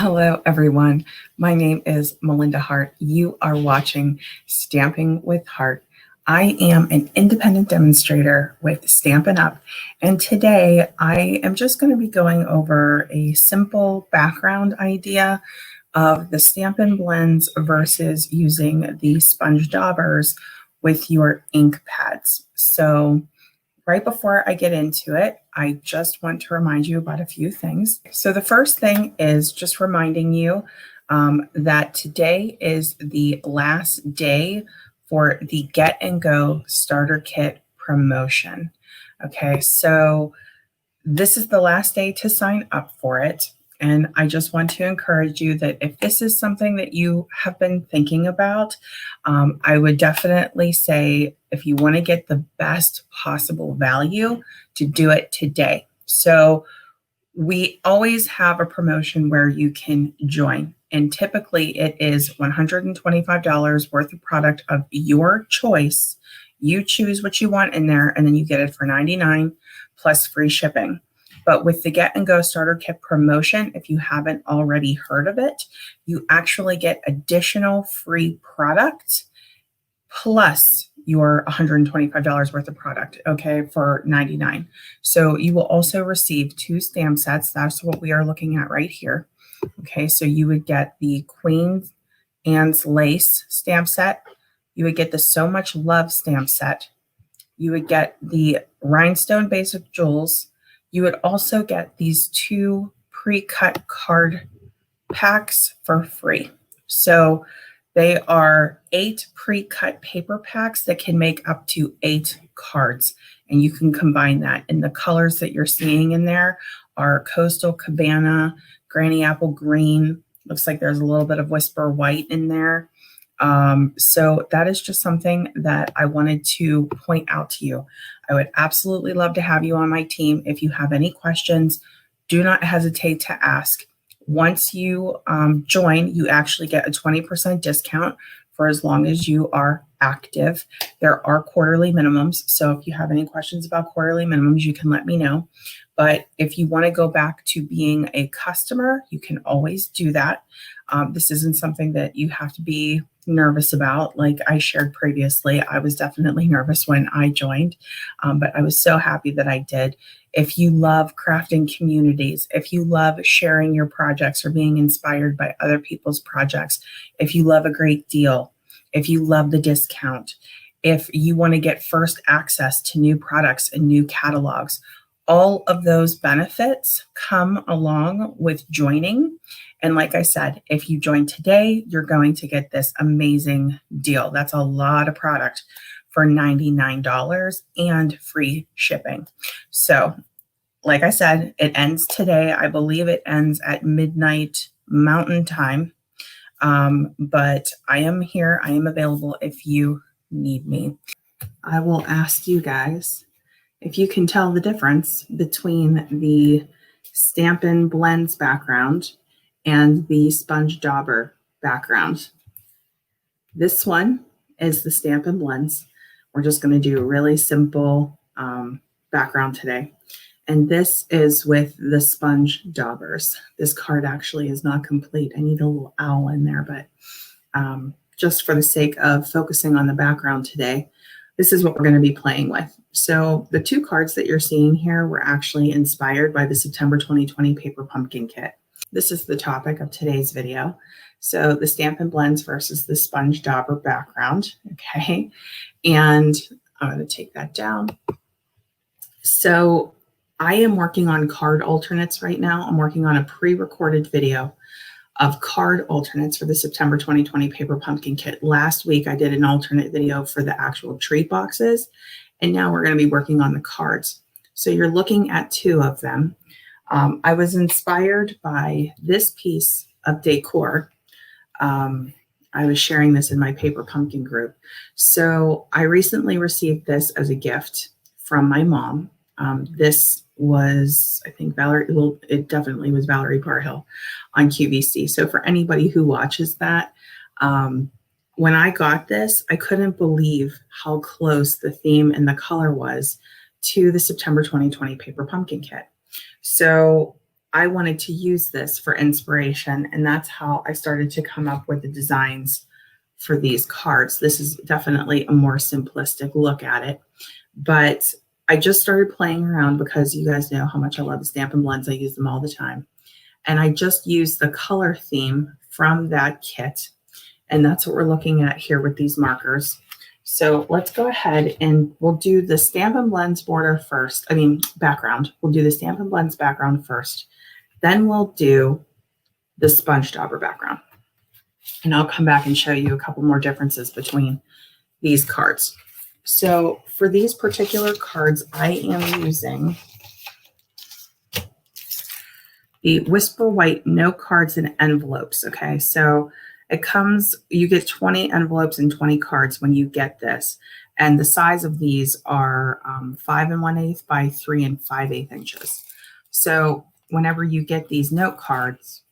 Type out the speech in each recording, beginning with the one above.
Hello, everyone. My name is Melinda Hart. You are watching Stamping with Hart. I am an independent demonstrator with Stampin' Up, and today I am just going to be going over a simple background idea of the Stampin Blends versus using the sponge daubers with your ink pads. So right before I get into it, I just want to remind you about a few things. So the first thing is just reminding you that today is the last day for the Get and Go Starter Kit promotion. Okay, so this is the last day to sign up for it. And I just want to encourage you that if this is something that you have been thinking about, I would definitely say if you want to get the best possible value, to do it today. So we always have a promotion where you can join. And typically it is $125 worth of product of your choice. You choose what you want in there, and then you get it for $99 plus free shipping. But with the Get and Go Starter Kit promotion, if you haven't already heard of it, you actually get additional free product plus your $125 worth of product, okay, for $99. So you will also receive 2 stamp sets. That's what we are looking at right here. Okay, so you would get the Queen Anne's Lace stamp set. You would get the So Much Love stamp set. You would get the Rhinestone Basic Jewels. You would also get these 2 pre-cut card packs for free. So they are 8 pre-cut paper packs that can make up to 8 cards. And you can combine that. And the colors that you're seeing in there are Coastal Cabana, Granny Apple Green. Looks like there's a little bit of Whisper White in there. So that is just something that I wanted to point out to you. I would absolutely love to have you on my team. If you have any questions, do not hesitate to ask. Once you join, you actually get a 20% discount for as long as you are active. There are quarterly minimums. So if you have any questions about quarterly minimums, you can let me know. But if you want to go back to being a customer, you can always do that. This isn't something that you have to be nervous about. Like I shared previously, I was definitely nervous when I joined, but I was so happy that I did. If you love crafting communities, if you love sharing your projects or being inspired by other people's projects, if you love a great deal, if you love the discount, if you want to get first access to new products and new catalogs, all of those benefits come along with joining. And like I said, if you join today, you're going to get this amazing deal. That's a lot of product for $99 and free shipping. So like I said, it ends today. I believe it ends at midnight Mountain Time. But I am here. I am available if you need me. I will ask you guys if you can tell the difference between the Stampin Blends background and the sponge dauber background. This one is the Stampin Blends. We're just going to do a really simple background today. And this is with the sponge daubers. This card actually is not complete. I need a little owl in there, but just for the sake of focusing on the background today, this is what we're going to be playing with. So the 2 cards that you're seeing here were actually inspired by the September 2020 Paper Pumpkin Kit. This is the topic of today's video. So the Stampin' Blends versus the sponge dauber background, okay? And I'm going to take that down. So I am working on card alternates right now. I'm working on a pre-recorded video of card alternates for the September 2020 Paper Pumpkin Kit. Last week, I did an alternate video for the actual treat boxes, and now we're going to be working on the cards. So you're looking at 2 of them. I was inspired by this piece of decor. I was sharing this in my Paper Pumpkin group. So I recently received this as a gift from my mom. This was, I think, Valerie, well, it definitely was Valerie Parhill on QVC. So for anybody who watches that, when I got this, I couldn't believe how close the theme and the color was to the September 2020 Paper Pumpkin Kit. So I wanted to use this for inspiration, and that's how I started to come up with the designs for these cards. This is definitely a more simplistic look at it, but I just started playing around because you guys know how much I love the Stampin' Blends. I use them all the time. And I just used the color theme from that kit, and that's what we're looking at here with these markers. So let's go ahead and we'll do the Stampin' Blends border first. Background. We'll do the Stampin' Blends background first. Then we'll do the sponge dauber background. And I'll come back and show you a couple more differences between these cards. So for these particular cards, I am using the Whisper White Note Cards and Envelopes. Okay, so it comes, you get 20 envelopes and 20 cards when you get this. And the size of these are 5 1/8 by 3 5/8 inches. So whenever you get these note cards,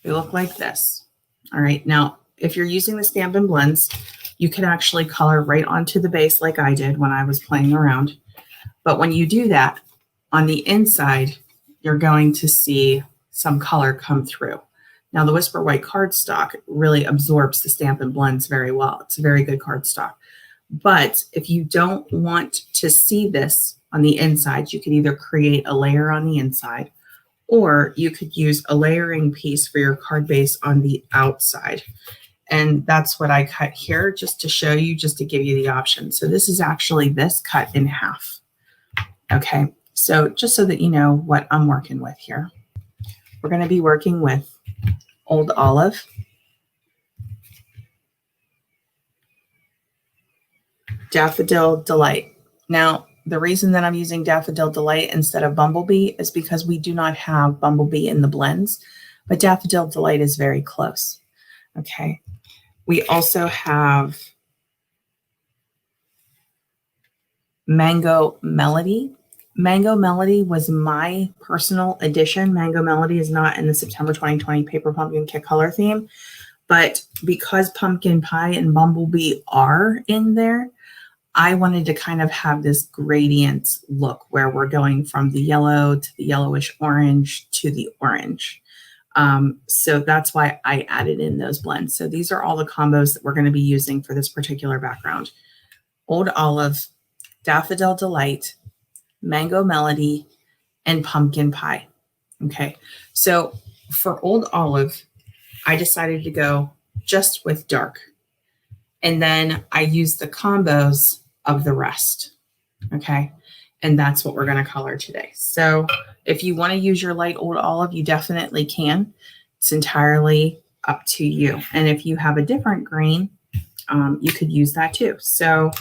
they look like this. All right, now if you're using the Stampin' Blends, you can actually color right onto the base like I did when I was playing around. But when you do that, on the inside, you're going to see some color come through. Now the Whisper White cardstock really absorbs the Stampin' Blends very well. It's a very good cardstock. But if you don't want to see this on the inside, you can either create a layer on the inside, or you could use a layering piece for your card base on the outside. And that's what I cut here just to show you, just to give you the option. So this is actually this cut in half. Okay, so just so that you know what I'm working with here. We're going to be working with Old Olive, Daffodil Delight. Now, the reason that I'm using Daffodil Delight instead of Bumblebee is because we do not have Bumblebee in the blends, but Daffodil Delight is very close. Okay. We also have Mango Melody. Mango Melody was my personal addition. Mango Melody is not in the September 2020 Paper Pumpkin Kit color theme, but because Pumpkin Pie and Bumblebee are in there, I wanted to kind of have this gradient look where we're going from the yellow to the yellowish orange to the orange. So that's why I added in those blends. So these are all the combos that we're going to be using for this particular background. Old Olive, Daffodil Delight, Mango Melody, and Pumpkin Pie. Okay, so for Old Olive, I decided to go just with dark. And then I used the combos of the rest. Okay, and that's what we're going to color today. So if you want to use your light Old Olive, you definitely can. It's entirely up to you. And if you have a different green, you could use that too. So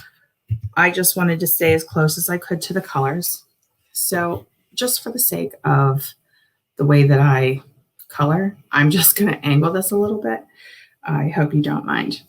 I just wanted to stay as close as I could to the colors. So just for the sake of the way that I color, I'm just going to angle this a little bit. I hope you don't mind.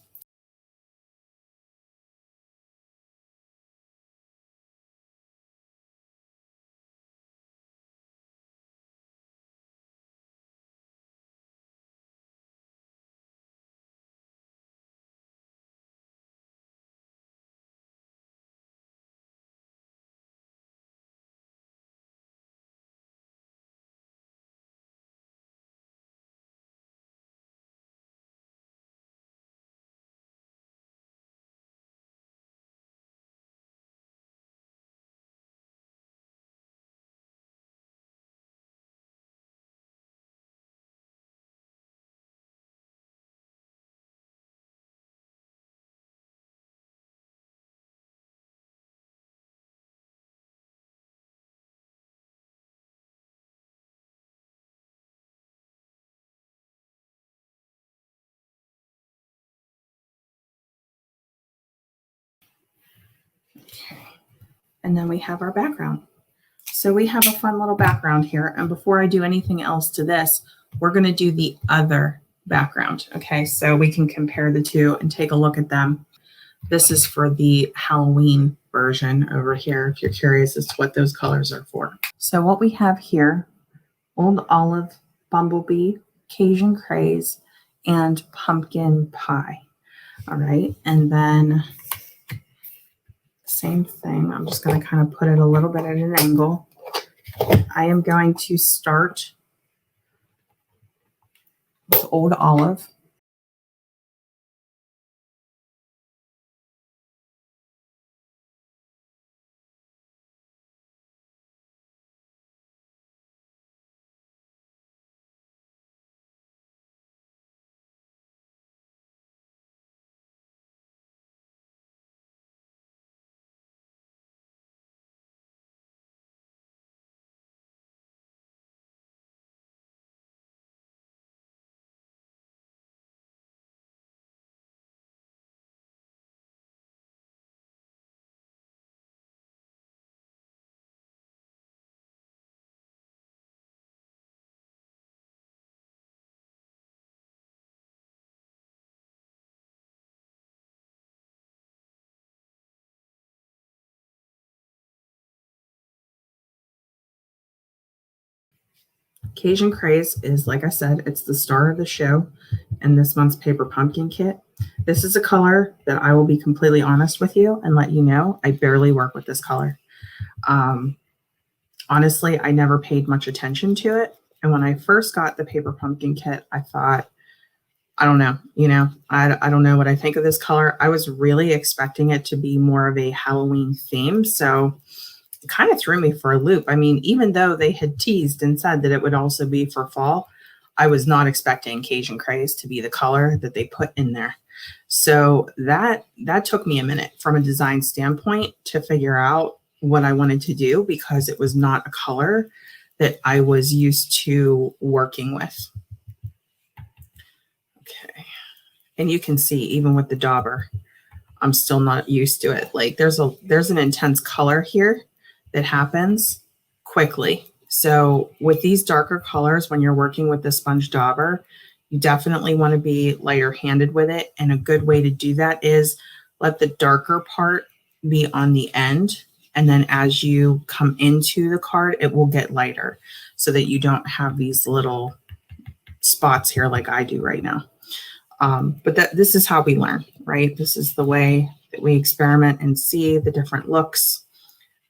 Okay. And then we have our background. So we have a fun little background here. And before I do anything else to this, we're going to do the other background. Okay, so we can compare the two and take a look at them. This is for the Halloween version over here, if you're curious as to what those colors are for. So what we have here, Old Olive, Bumblebee, Cajun Craze, and Pumpkin Pie. All right, and then same thing. I'm just going to kind of put it a little bit at an angle. I am going to start with Old Olive. Cajun Craze is, like I said, it's the star of the show in this month's Paper Pumpkin kit. This is a color that I will be completely honest with you and let you know I barely work with this color. Honestly, I never paid much attention to it. And when I first got the Paper Pumpkin kit, I thought, I don't know, I don't know what I think of this color. I was really expecting it to be more of a Halloween theme. So it kind of threw me for a loop. I mean, even though they had teased and said that it would also be for fall, I was not expecting Cajun Craze to be the color that they put in there. So that took me a minute from a design standpoint to figure out what I wanted to do, because it was not a color that I was used to working with. Okay. And you can see, even with the Dauber, I'm still not used to it. Like there's an intense color here that happens quickly. So with these darker colors, when you're working with the sponge Dauber, you definitely want to be lighter handed with it. And a good way to do that is let the darker part be on the end. And then as you come into the card, it will get lighter so that you don't have these little spots here like I do right now. But this is how we learn, right? This is the way that we experiment and see the different looks.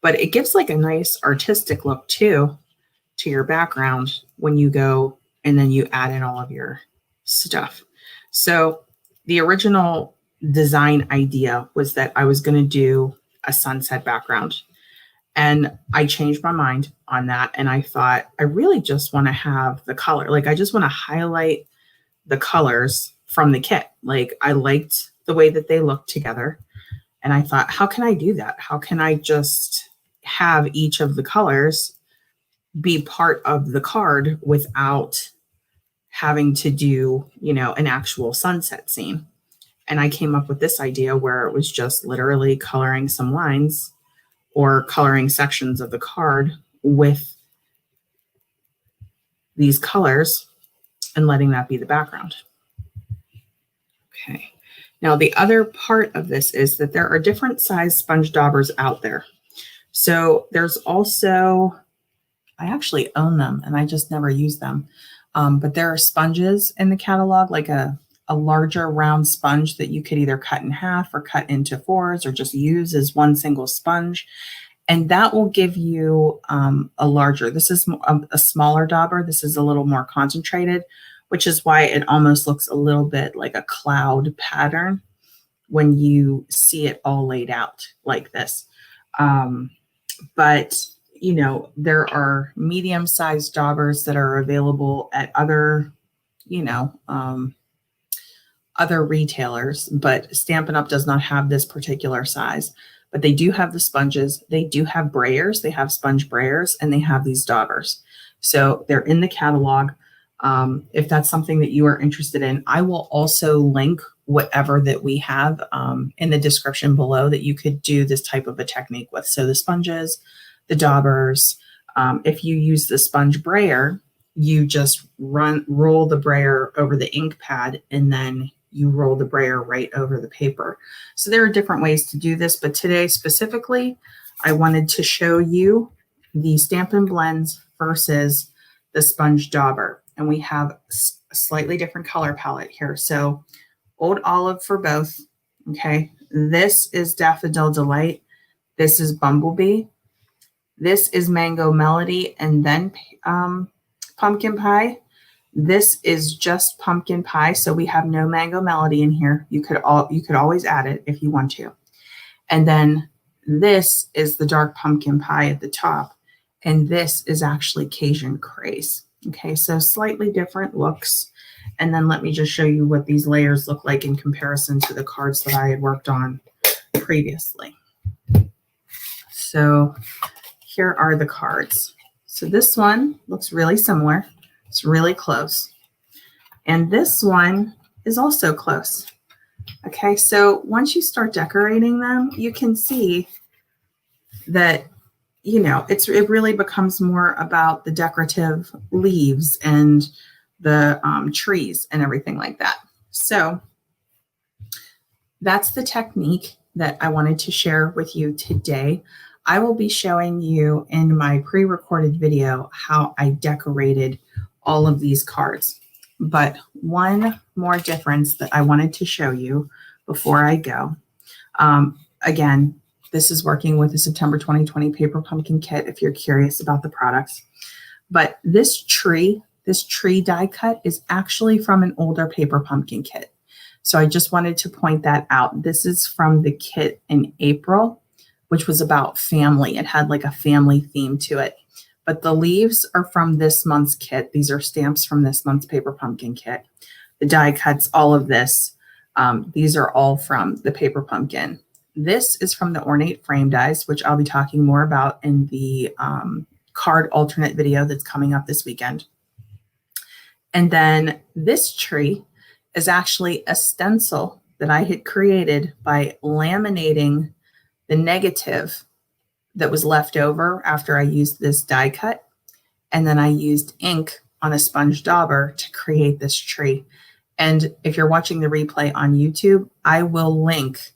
But it gives like a nice artistic look too to your background when you go and then you add in all of your stuff. So the original design idea was that I was going to do a sunset background. And I changed my mind on that. And I thought, I really just want to have the color. Like I just want to highlight the colors from the kit. Like I liked the way that they looked together. And I thought, how can I do that? How can I just have each of the colors be part of the card without having to do, an actual sunset scene? And I came up with this idea where it was just literally coloring some lines or coloring sections of the card with these colors and letting that be the background. Okay. Now, the other part of this is that there are different size sponge daubers out there. So there's also, I actually own them and I just never use them. But there are sponges in the catalog, like a larger round sponge that you could either cut in half or cut into fours or just use as one single sponge. And that will give you a larger, this is a smaller dauber. This is a little more concentrated, which is why it almost looks a little bit like a cloud pattern when you see it all laid out like this. But, there are medium-sized daubers that are available at other, other retailers, but Stampin' Up! Does not have this particular size. But they do have the sponges. They do have brayers. They have sponge brayers, and they have these daubers. So they're in the catalog. If that's something that you are interested in, I will also link whatever that we have in the description below that you could do this type of a technique with. So the sponges, the daubers. If you use the sponge brayer, you just roll the brayer over the ink pad, and then you roll the brayer right over the paper. So there are different ways to do this, but today specifically, I wanted to show you the Stampin' Blends versus the sponge dauber. And we have a slightly different color palette here. So Old Olive for both, okay? This is Daffodil Delight. This is Bumblebee. This is Mango Melody and then Pumpkin Pie. This is just Pumpkin Pie, so we have no Mango Melody in here. You could always add it if you want to. And then this is the dark pumpkin pie at the top, and this is actually Cajun Craze. Okay, so slightly different looks. And then let me just show you what these layers look like in comparison to the cards that I had worked on previously. So here are the cards. So this one looks really similar. It's really close. And this one is also close. Okay, so once you start decorating them, you can see that, you know, it really becomes more about the decorative leaves and the trees and everything like that. So that's the technique that I wanted to share with you today. I will be showing you in my pre-recorded video how I decorated all of these cards. But one more difference that I wanted to show you before I go. Again, this is working with the September 2020 Paper Pumpkin Kit if you're curious about the products. But this tree die cut is actually from an older Paper Pumpkin Kit. So I just wanted to point that out. This is from the kit in April, which was about family. It had like a family theme to it. But the leaves are from this month's kit. These are stamps from this month's Paper Pumpkin Kit. The die cuts, all of this, these are all from the Paper Pumpkin. This is from the Ornate Frame Dies, which I'll be talking more about in the card alternate video that's coming up this weekend. And then this tree is actually a stencil that I had created by laminating the negative that was left over after I used this die cut. And then I used ink on a sponge dauber to create this tree. And if you're watching the replay on YouTube, I will link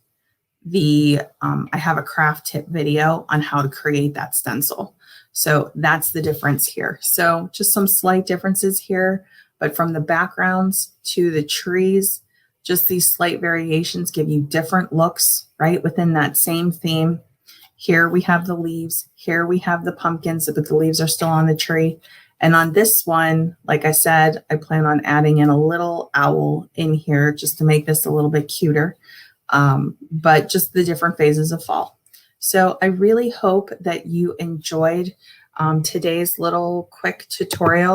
the, I have a craft tip video on how to create that stencil. So that's the difference here. So just some slight differences here, but from the backgrounds to the trees, just these slight variations give you different looks, right? Within that same theme. Here we have the leaves. Here we have the pumpkins, but the leaves are still on the tree. And on this one, like I said, I plan on adding in a little owl in here just to make this a little bit cuter, but just the different phases of fall. So I really hope that you enjoyed today's little quick tutorial.